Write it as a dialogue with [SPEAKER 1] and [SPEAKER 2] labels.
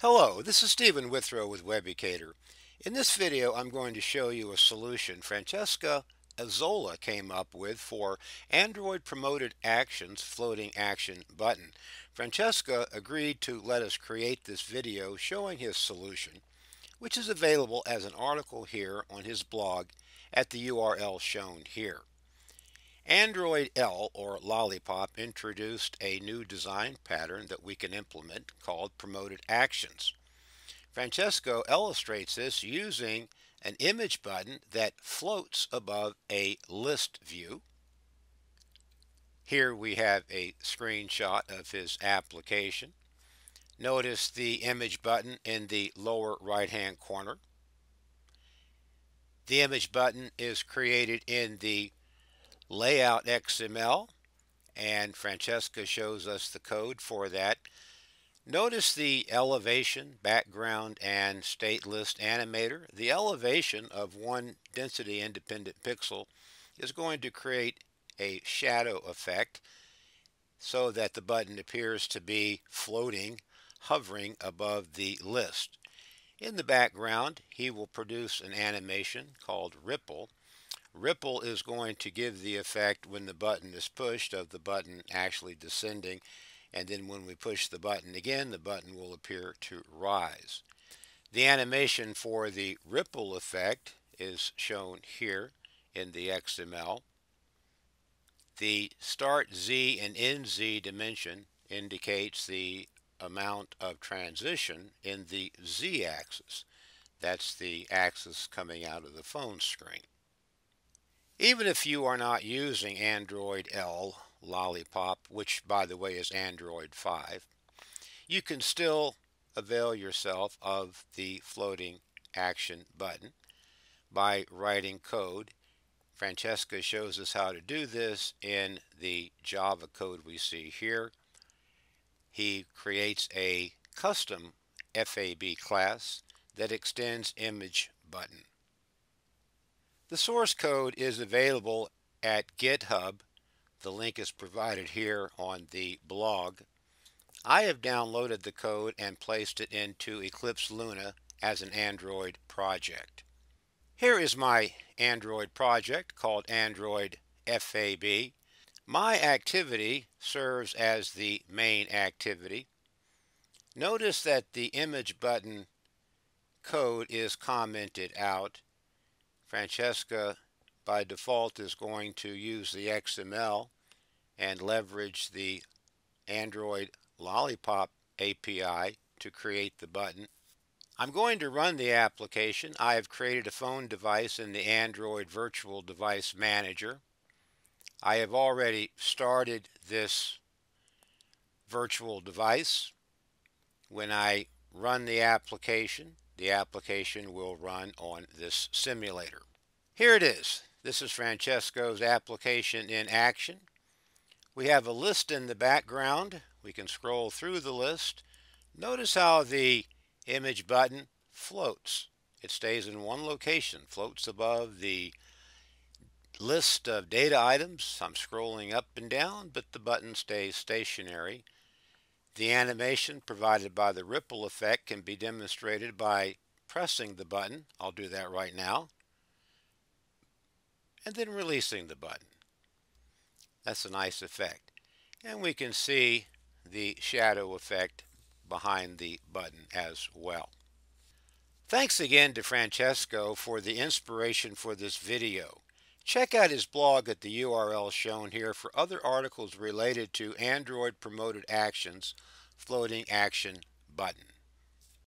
[SPEAKER 1] Hello, this is Stephen Withrow with Webucator. In this video, I'm going to show you a solution Francesca Azzola came up with for Android Promoted Actions floating action button. Francesca agreed to let us create this video showing his solution, which is available as an article here on his blog at the URL shown here. Android L, or Lollipop, introduced a new design pattern that we can implement called Promoted Actions. Francesco illustrates this using an image button that floats above a list view. Here we have a screenshot of his application. Notice the image button in the lower right-hand corner. The image button is created in the Layout XML, and Francesca shows us the code for that. Notice the elevation, background, and state list animator. The elevation of one density independent pixel is going to create a shadow effect so that the button appears to be floating, hovering above the list. In the background, he will produce an animation called Ripple. Ripple is going to give the effect when the button is pushed of the button actually descending, and then when we push the button again, the button will appear to rise. The animation for the ripple effect is shown here in the XML. The start Z and end Z dimension indicates the amount of transition in the Z axis. That's the axis coming out of the phone screen. Even if you are not using Android L Lollipop, which by the way is Android 5, you can still avail yourself of the floating action button by writing code. Francesca shows us how to do this in the Java code we see here. He creates a custom FAB class that extends image button. The source code is available at GitHub. The link is provided here on the blog. I have downloaded the code and placed it into Eclipse Luna as an Android project. Here is my Android project called Android FAB. My activity serves as the main activity. Notice that the image button code is commented out. Francesca by default is going to use the XML and leverage the Android Lollipop API to create the button. I'm going to run the application. I have created a phone device in the Android Virtual Device Manager. I have already started this virtual device. When I run the application will run on this simulator. Here it is. This is Francesco's application in action. We have a list in the background. We can scroll through the list. Notice how the image button floats. It stays in one location, floats above the list of data items. I'm scrolling up and down, but the button stays stationary. The animation provided by the ripple effect can be demonstrated by pressing the button. I'll do that right now. And then releasing the button. That's a nice effect. And we can see the shadow effect behind the button as well. Thanks again to Francesco for the inspiration for this video. Check out his blog at the URL shown here for other articles related to Android Promoted Actions floating action button.